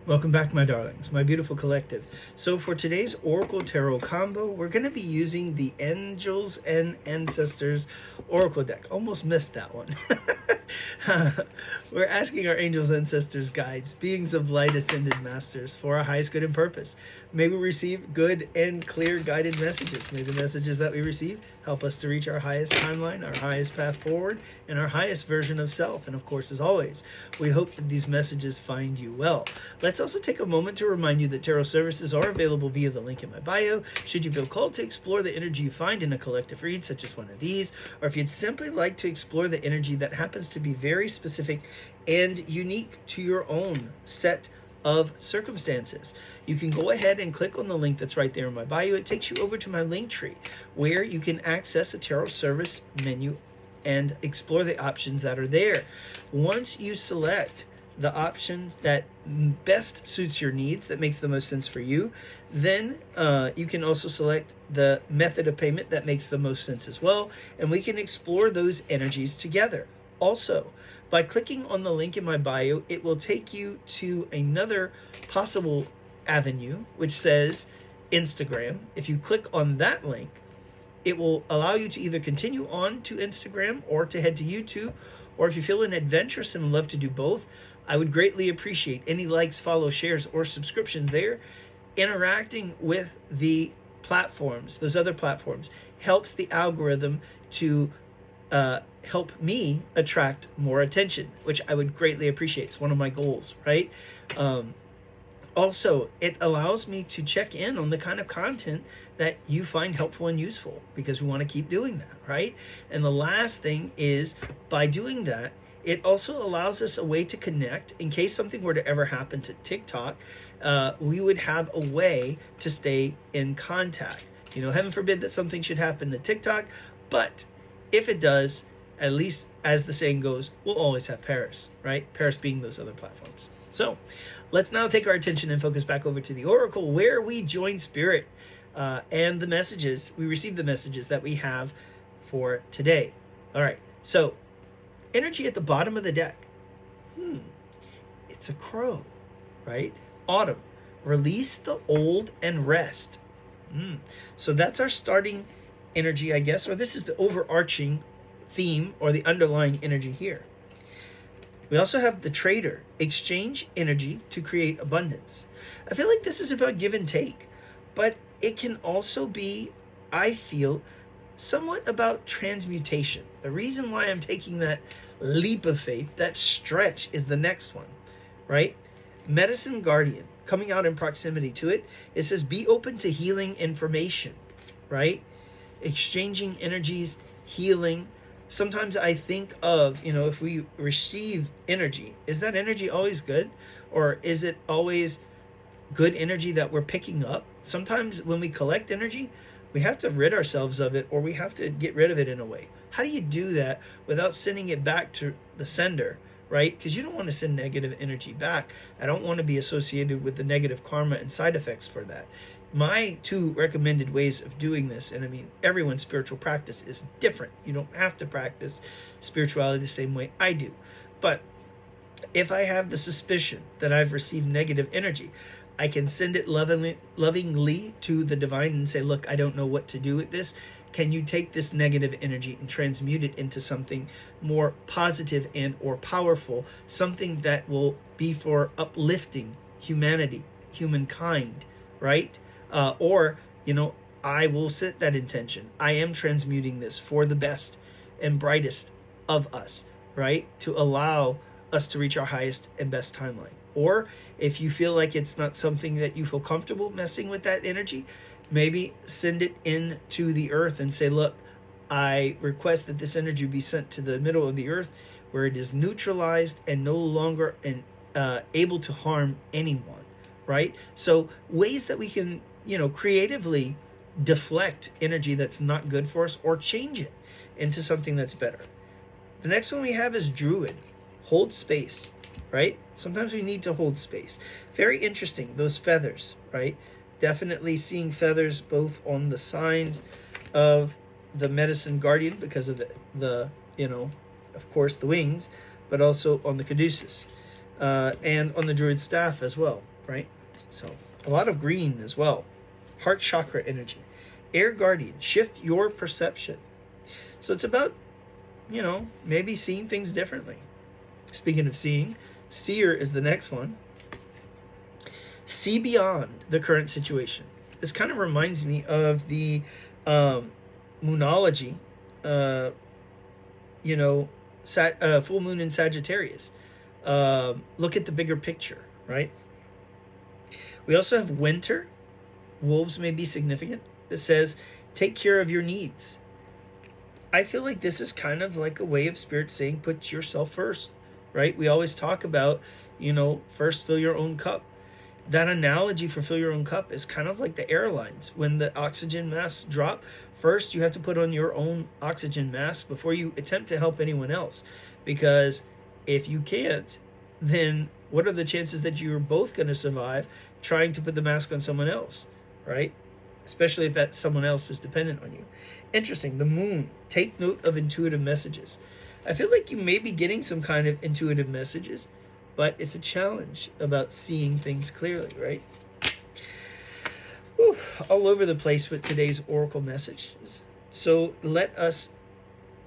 Welcome back, my darlings, my beautiful collective. So for today's Oracle Tarot combo, we're going to be using the Angels and Ancestors Oracle deck. Almost missed that one. We're asking our angels, ancestors, guides, beings of light, ascended masters, for our highest good and purpose. May we receive good and clear guided messages. May the messages that we receive help us to reach our highest timeline, our highest path forward, and our highest version of self. And of course, as always, we hope that these messages find you well. Let's also take a moment to remind you that tarot services are available via the link in my bio. Should you feel called to explore the energy you find in a collective read, such as one of these, or if you'd simply like to explore the energy that happens to be very specific and unique to your own set of circumstances, you can go ahead and click on the link that's right there in my bio. It takes you over to my link tree where you can access a tarot service menu and explore the options that are there. Once you select the option that best suits your needs, that makes the most sense for you, then you can also select the method of payment that makes the most sense as well, and we can explore those energies together. Also, by clicking on the link in my bio, it will take you to another possible avenue, which says Instagram. If you click on that link, it will allow you to either continue on to Instagram or to head to YouTube, or if you feel adventurous and love to do both, I would greatly appreciate any likes, follows, shares, or subscriptions there. Interacting with the platforms, those other platforms, helps the algorithm to help me attract more attention, which I would greatly appreciate. It's one of my goals, right? Also, it allows me to check in on the kind of content that you find helpful and useful, because we want to keep doing that, right? And the last thing is, by doing that, it also allows us a way to connect. In case something were to ever happen to TikTok, we would have a way to stay in contact. You know, heaven forbid that something should happen to TikTok, but if it does, at least as the saying goes, we'll always have Paris, right? Paris being those other platforms. So let's now take our attention and focus back over to the Oracle, where we join Spirit and the messages. We receive the messages that we have for today. All right, so energy at the bottom of the deck. It's a crow, right? Autumn. Release the old and rest. So that's our starting energy, I guess, or this is the overarching theme or the underlying energy here. We also have the trader. Exchange energy to create abundance. I feel like this is about give and take, but it can also be, I feel, somewhat about transmutation. The reason why I'm taking that leap of faith, that stretch, is the next one, right? Medicine Guardian, coming out in proximity to it, it says be open to healing information, right? Exchanging energies, healing. Sometimes I think of, you know, if we receive energy, is that energy always good? Or is it always good energy that we're picking up? Sometimes when we collect energy, we have to rid ourselves of it, or we have to get rid of it in a way. How do you do that without sending it back to the sender, right? Because you don't want to send negative energy back. I don't want to be associated with the negative karma and side effects for that. My two recommended ways of doing this, and I mean, everyone's spiritual practice is different. You don't have to practice spirituality the same way I do. But if I have the suspicion that I've received negative energy, I can send it lovingly to the divine and say, look, I don't know what to do with this. Can you take this negative energy and transmute it into something more positive and or powerful, something that will be for uplifting humanity, humankind, right? Or, you know, I will set that intention. I am transmuting this for the best and brightest of us, right? To allow us to reach our highest and best timeline. Or if you feel like it's not something that you feel comfortable messing with that energy, maybe send it into the earth and say, look, I request that this energy be sent to the middle of the earth where it is neutralized and no longer able to harm anyone, right? So ways that we can, you know, creatively deflect energy that's not good for us or change it into something that's better. The next one we have is Druid. Hold space, right? Sometimes we need to hold space. Very interesting, those feathers, right? Definitely seeing feathers both on the signs of the Medicine Guardian because of the you know, of course, the wings, but also on the caduceus. and on the Druid staff as well, right? So a lot of green as well. Heart chakra energy. Air guardian, shift your perception. So it's about, maybe seeing things differently. Speaking of seeing, seer is the next one. See beyond the current situation. This kind of reminds me of the moonology, full moon in Sagittarius. Look at the bigger picture, right? We also have winter. Wolves may be significant. It says, take care of your needs. I feel like this is kind of like a way of Spirit saying, put yourself first, right? We always talk about, first fill your own cup. That analogy for fill your own cup is kind of like the airlines. When the oxygen masks drop, first you have to put on your own oxygen mask before you attempt to help anyone else. Because if you can't, then what are the chances that you're both going to survive trying to put the mask on someone else, right? Especially if that someone else is dependent on you. Interesting. The moon. Take note of intuitive messages. I feel like you may be getting some kind of intuitive messages, but it's a challenge about seeing things clearly, right? Whew, all over the place with today's oracle messages. So let us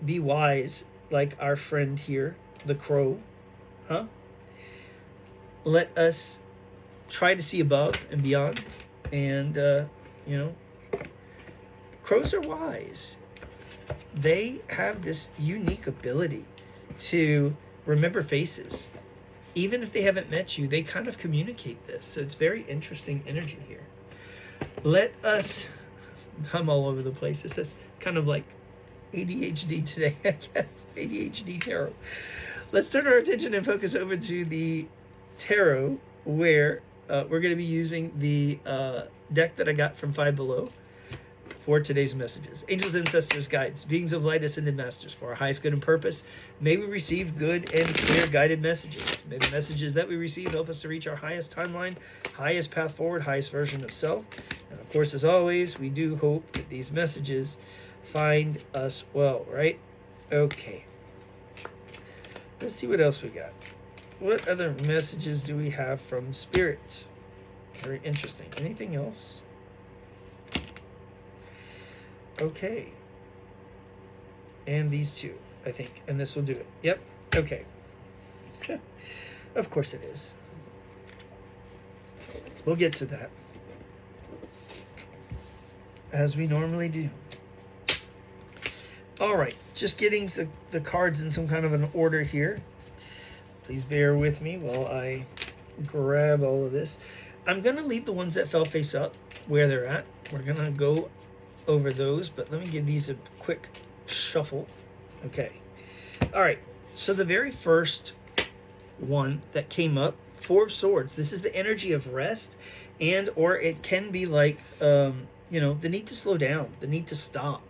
be wise, like our friend here, the crow. Let us try to see above and beyond. And, crows are wise. They have this unique ability to remember faces. Even if they haven't met you, they kind of communicate this. So it's very interesting energy here. Let us, I'm all over the place. This is kind of like ADHD today, I guess. ADHD tarot. Let's turn our attention and focus over to the tarot, where we're going to be using the deck that I got from Five Below for today's messages. Angels, ancestors, guides, beings of light, ascended masters, for our highest good and purpose, may we receive good and clear guided messages. May the messages that we receive help us to reach our highest timeline, highest path forward, highest version of self. And of course, as always, we do hope that these messages find us well, right? Okay. Let's see what else we got. What other messages do we have from Spirit? Very interesting. Anything else? Okay. And these two, I think. And this will do it. Yep. Okay. Of course it is. We'll get to that, as we normally do. All right. Just getting the cards in some kind of an order here. Please bear with me while I grab all of this. I'm going to leave the ones that fell face up where they're at. We're going to go over those, but let me give these a quick shuffle. Okay. All right. So the very first one that came up, Four of Swords. This is the energy of rest, and or it can be like, the need to slow down, the need to stop,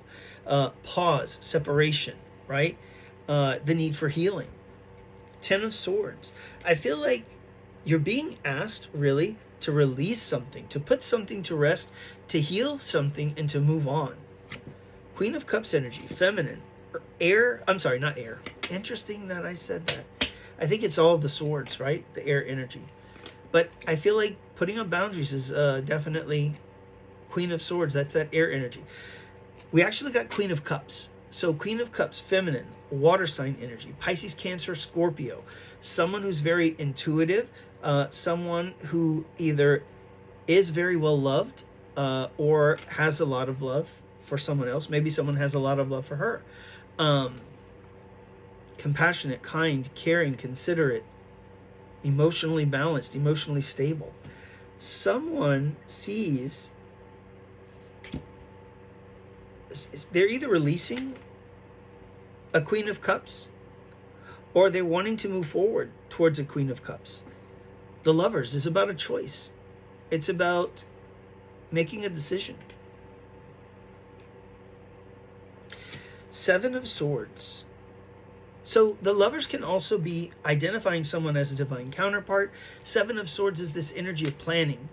pause, separation, right? The need for healing. Ten of Swords. I feel like you're being asked really to release something, to put something to rest, to heal something, and to move on. Queen of Cups energy, feminine. Air, I'm sorry, not air. Interesting that I said that. I think it's all of the swords, right? The air energy. But I feel like putting up boundaries is definitely Queen of Swords. That's that air energy. We actually got Queen of Cups. So Queen of Cups, feminine, water sign energy, Pisces, Cancer, Scorpio. Someone who's very intuitive, someone who either is very well loved or has a lot of love for someone else. Maybe someone has a lot of love for her. Compassionate, kind, caring, considerate, emotionally balanced, emotionally stable. Someone sees, they're either releasing a Queen of Cups or they're wanting to move forward towards a Queen of Cups. The Lovers is about a choice. It's about making a decision. Seven of Swords. So the Lovers can also be identifying someone as a divine counterpart. Seven of Swords is this energy of planning,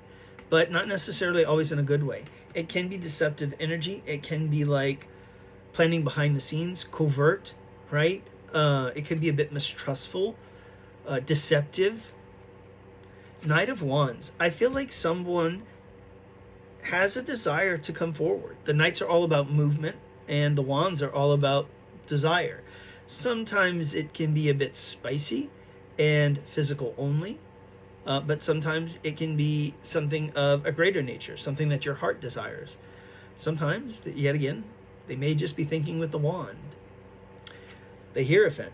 but not necessarily always in a good way. It can be deceptive energy. It can be like planning behind the scenes, covert, right? It can be a bit mistrustful, deceptive, Knight of Wands. I feel like someone has a desire to come forward. The Knights are all about movement, and the Wands are all about desire. Sometimes it can be a bit spicy and physical only, but sometimes it can be something of a greater nature, something that your heart desires. Sometimes, yet again, they may just be thinking with the wand. The Hierophant.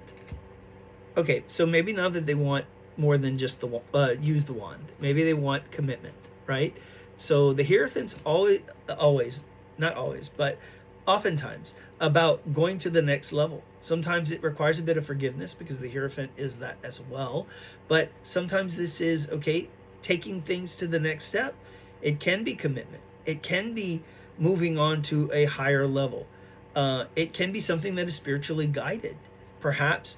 Okay, so maybe now that they want more than just use the wand. Maybe they want commitment, right? So the Hierophant's always, not always, but oftentimes about going to the next level. Sometimes it requires a bit of forgiveness because the Hierophant is that as well. But sometimes this is, okay, taking things to the next step. It can be commitment. It can be moving on to a higher level. It can be something that is spiritually guided. Perhaps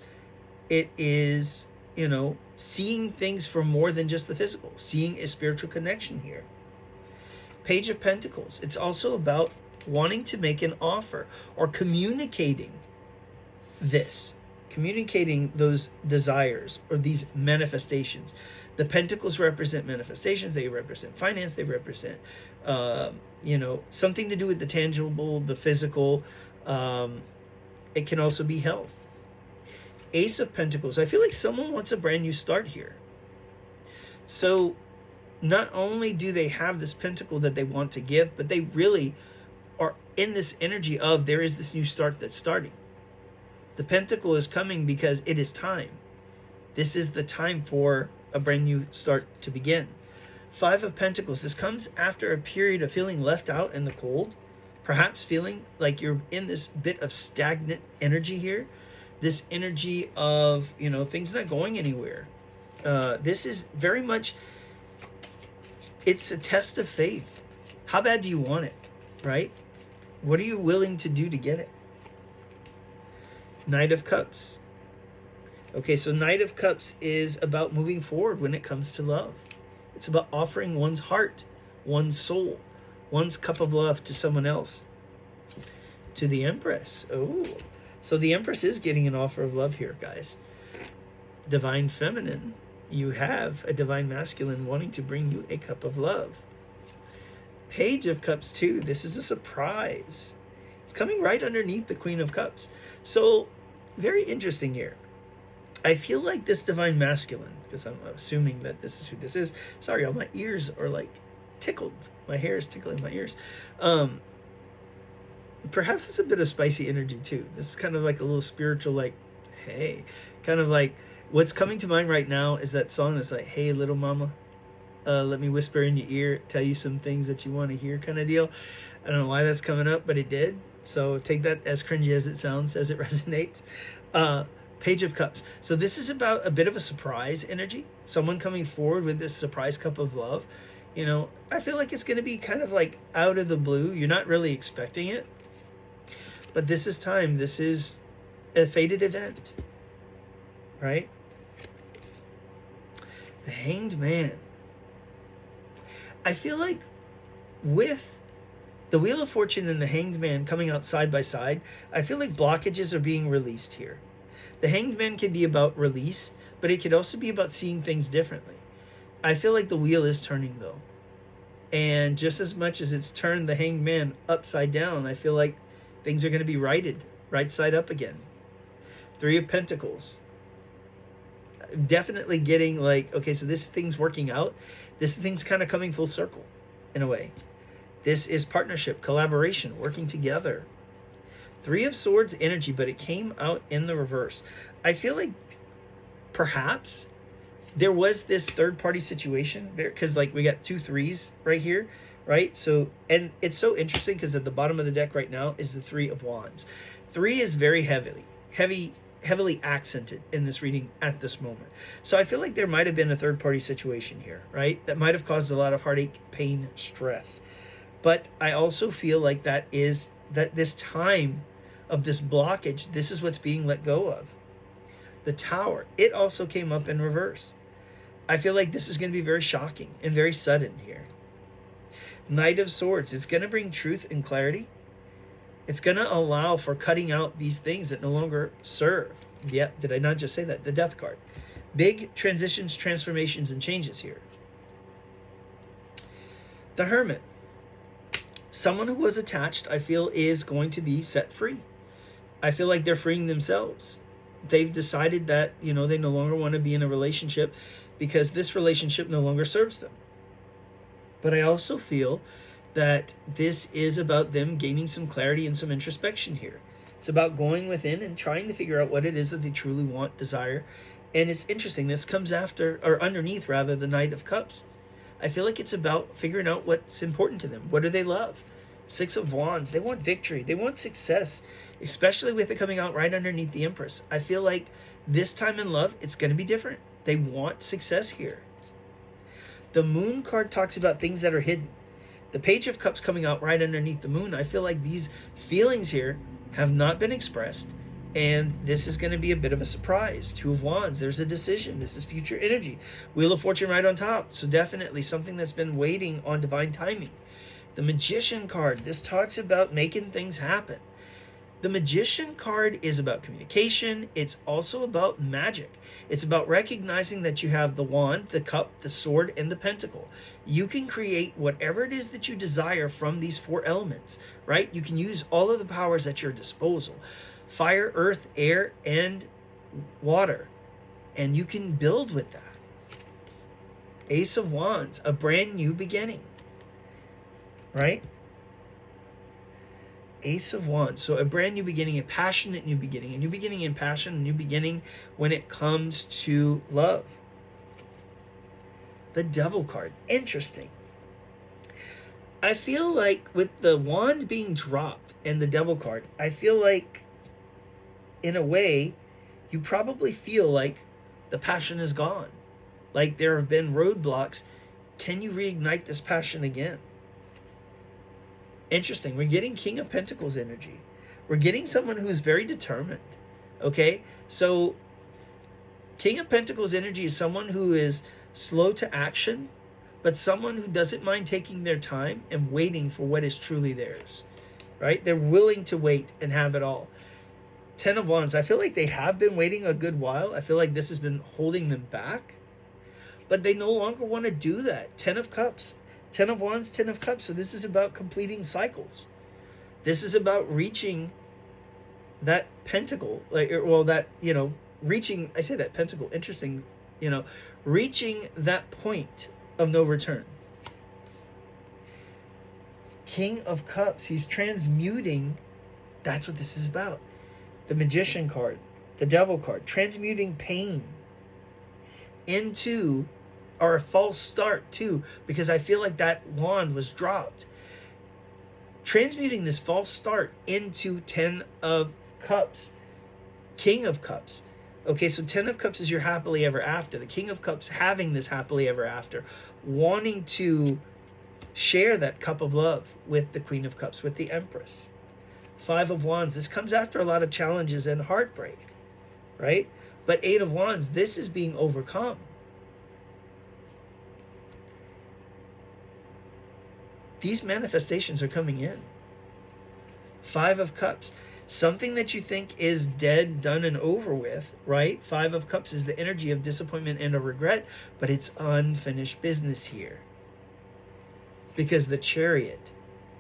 it is, seeing things from more than just the physical, seeing a spiritual connection here. Page of Pentacles. It's also about wanting to make an offer or communicating those desires or these manifestations. The Pentacles represent manifestations. They represent finance. They represent, something to do with the tangible, the physical. It can also be health. Ace of Pentacles. I feel like someone wants a brand new start here. So not only do they have this pentacle that they want to give, but they really are in this energy of there is this new start that's starting. The pentacle is coming because it is time. This is the time for a brand new start to begin. Five of Pentacles. This comes after a period of feeling left out in the cold, perhaps feeling like you're in this bit of stagnant energy here. This energy of, things not going anywhere. This is very much, it's a test of faith. How bad do you want it, right? What are you willing to do to get it? Knight of Cups. Okay, so Knight of Cups is about moving forward when it comes to love. It's about offering one's heart, one's soul, one's cup of love to someone else. To the Empress. Oh, so the Empress is getting an offer of love here, guys. Divine Feminine. You have a Divine Masculine wanting to bring you a cup of love. Page of Cups too. This is a surprise. It's coming right underneath the Queen of Cups. So, very interesting here. I feel like this Divine Masculine, because I'm assuming that this is who this is. Sorry, all my ears are like tickled. My hair is tickling my ears. Perhaps it's a bit of spicy energy too. This is kind of like a little spiritual, like, hey, kind of like what's coming to mind right now is that song that's like, hey, little mama, let me whisper in your ear, tell you some things that you want to hear kind of deal. I don't know why that's coming up, but it did. So take that as cringy as it sounds, as it resonates. Page of Cups. So this is about a bit of a surprise energy. Someone coming forward with this surprise cup of love. I feel like it's going to be kind of like out of the blue. You're not really expecting it. But this is time. This is a fated event. Right? The Hanged Man. I feel like with the Wheel of Fortune and the Hanged Man coming out side by side, I feel like blockages are being released here. The Hanged Man can be about release, but it could also be about seeing things differently. I feel like the wheel is turning though. And just as much as it's turned the Hanged Man upside down, I feel like things are going to be righted, right side up again. Three of Pentacles. Definitely getting like, okay, so this thing's working out. This thing's kind of coming full circle in a way. This is partnership, collaboration, working together. Three of Swords energy, but it came out in the reverse. I feel like perhaps there was this third-party situation there, because like we got 2 threes right here, right? So, and it's so interesting because at the bottom of the deck right now is the Three of Wands. 3 is very heavily accented in this reading at this moment. So I feel like there might have been a third-party situation here, right? That might have caused a lot of heartache, pain, stress. But I also feel like that this time of this blockage, this is what's being let go of. The Tower, it also came up in reverse. I feel like this is going to be very shocking and very sudden here. Knight of Swords, it's going to bring truth and clarity. It's going to allow for cutting out these things that no longer serve. Yeah, did I not just say that? The Death card. Big transitions, transformations, and changes here. The Hermit. Someone who was attached, I feel, is going to be set free. I feel like they're freeing themselves. They've decided that, they no longer want to be in a relationship because this relationship no longer serves them. But I also feel that this is about them gaining some clarity and some introspection here. It's about going within and trying to figure out what it is that they truly want, desire. And it's interesting, this comes after, or underneath rather, the Knight of Cups. I feel like it's about figuring out what's important to them. What do they love? Six of Wands. They want victory. They want success, especially with it coming out right underneath the Empress. I feel like this time in love, it's going to be different. They want success here. The Moon card talks about things that are hidden. The Page of Cups coming out right underneath the Moon. I feel like these feelings here have not been expressed, and this is going to be a bit of a surprise. Two of Wands, there's a decision. This is future energy. Wheel of Fortune right on top. So definitely something that's been waiting on divine timing. The Magician card, this talks about making things happen. The Magician card is about communication. It's also about magic. It's about recognizing that you have the wand, the cup, the sword, and the pentacle. You can create whatever it is that you desire from these four elements, right? You can use all of the powers at your disposal. Fire, earth, air, and water. And you can build with that. Ace of Wands, a brand new beginning, right? Ace of Wands, so a brand new beginning, a passionate new beginning, a new beginning in passion, a new beginning when it comes to love. The Devil card, interesting. I feel like with the wand being dropped and the Devil card, I feel like in a way you probably feel like the passion is gone. Like there have been roadblocks. Can you reignite this passion again? Interesting. We're getting King of Pentacles energy. We're getting someone who's very determined. Okay? So King of Pentacles energy is someone who is slow to action, but someone who doesn't mind taking their time and waiting for what is truly theirs. Right? They're willing to wait and have it all. Ten of Wands. I feel like they have been waiting a good while. I feel like this has been holding them back. But they no longer want to do that. Ten of Cups. Ten of Wands, Ten of Cups. So this is about completing cycles. This is about reaching that pentacle. Reaching, I say that pentacle, interesting, reaching that point of no return. King of Cups, he's transmuting. That's what this is about. The Magician card, the Devil card, transmuting pain into, or a false start too, because I feel like that wand was dropped. Transmuting this false start into Ten of Cups, King of Cups. Okay, so Ten of Cups is your happily ever after. The King of Cups having this happily ever after, wanting to share that cup of love with the Queen of Cups, with the Empress. Five of Wands, this comes after a lot of challenges and heartbreak, right? But Eight of Wands, this is being overcome. These manifestations are coming in. Five of Cups, something that you think is dead, done, and over with, right? Five of Cups is the energy of disappointment and of regret, but it's unfinished business here. Because the Chariot,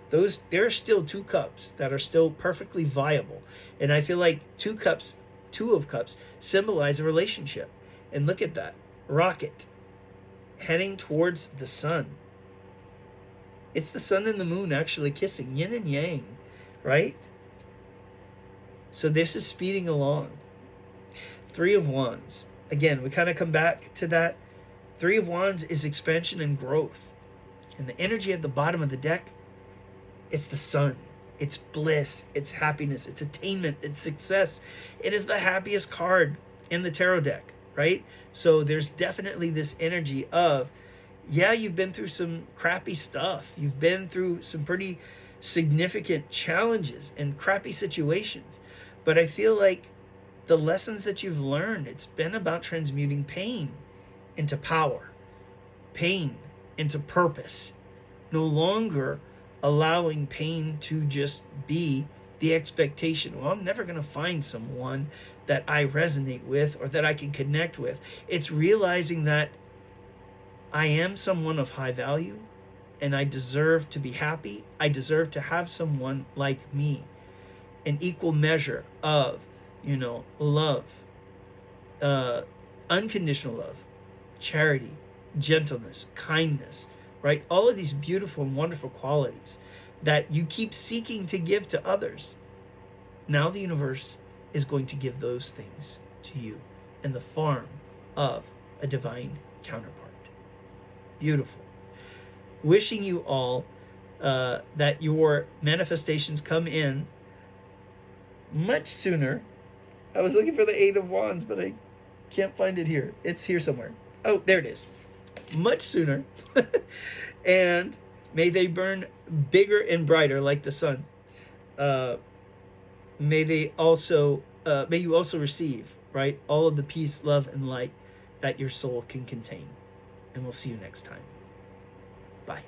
there are still two cups that are still perfectly viable. And I feel like two of cups symbolize a relationship. And look at that. Rocket heading towards the sun. It's the sun and the moon actually kissing, yin and yang, right? So this is speeding along. Three of Wands. Again, we kind of come back to that. Three of Wands is expansion and growth. And the energy at the bottom of the deck, it's the sun. It's bliss. It's happiness. It's attainment. It's success. It is the happiest card in the tarot deck, right? So there's definitely this energy of, yeah, you've been through some crappy stuff. You've been through some pretty significant challenges and crappy situations. But I feel like the lessons that you've learned, it's been about transmuting pain into power, pain into purpose. No longer allowing pain to just be the expectation. Well, I'm never going to find someone that I resonate with or that I can connect with. It's realizing that I am someone of high value and I deserve to be happy. I deserve to have someone like me, an equal measure of, love, unconditional love, charity, gentleness, kindness, right? All of these beautiful and wonderful qualities that you keep seeking to give to others. Now the universe is going to give those things to you in the form of a divine counterpart. Beautiful. Wishing you all that your manifestations come in much sooner. I was looking for the Eight of Wands, but I can't find it here. It's here somewhere. Oh, there it is. Much sooner. And may they burn bigger and brighter like the sun. May you also receive, right, all of the peace, love, and light that your soul can contain. And we'll see you next time. Bye.